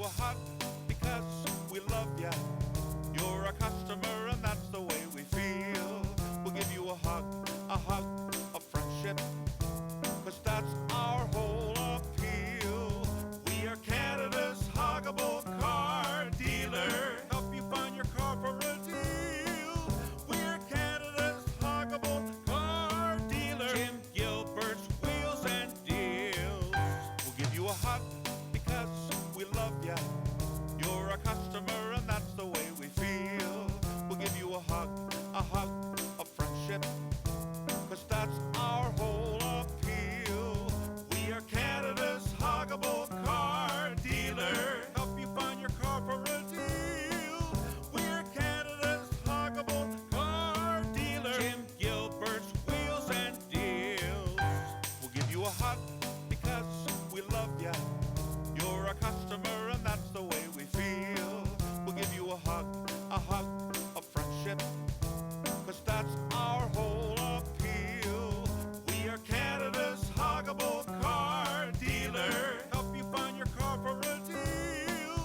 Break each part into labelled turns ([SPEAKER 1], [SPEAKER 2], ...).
[SPEAKER 1] you a hug because we love ya. You're a customer and that's the way we feel. We'll give you a hug of friendship, cause that's our whole appeal. We are Canada's Huggable Car Dealer. Help you find your car for a deal. We're Canada's Huggable Car Dealer. Jim Gilbert's Wheels and Deals. We'll give you a hug because we love ya. You're a customer and that's the way we feel. We'll give you a hug of friendship, cause that's our whole appeal. We are Canada's Huggable Car Dealer. Help you find your car for a deal. We're Canada's Huggable Car Dealer. Jim Gilbert's Wheels and Deals. We'll give you a hug because we love ya. You're a customer and that's the way we feel. We'll give you a hug of friendship, cause that's our whole appeal. We are Canada's Huggable Car Dealer. Help you find your car for a deal.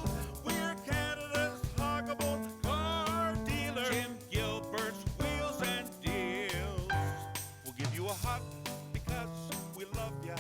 [SPEAKER 1] We're Canada's Huggable Car Dealer. Jim Gilbert's Wheels and Deals. We'll give you a hug because we love ya.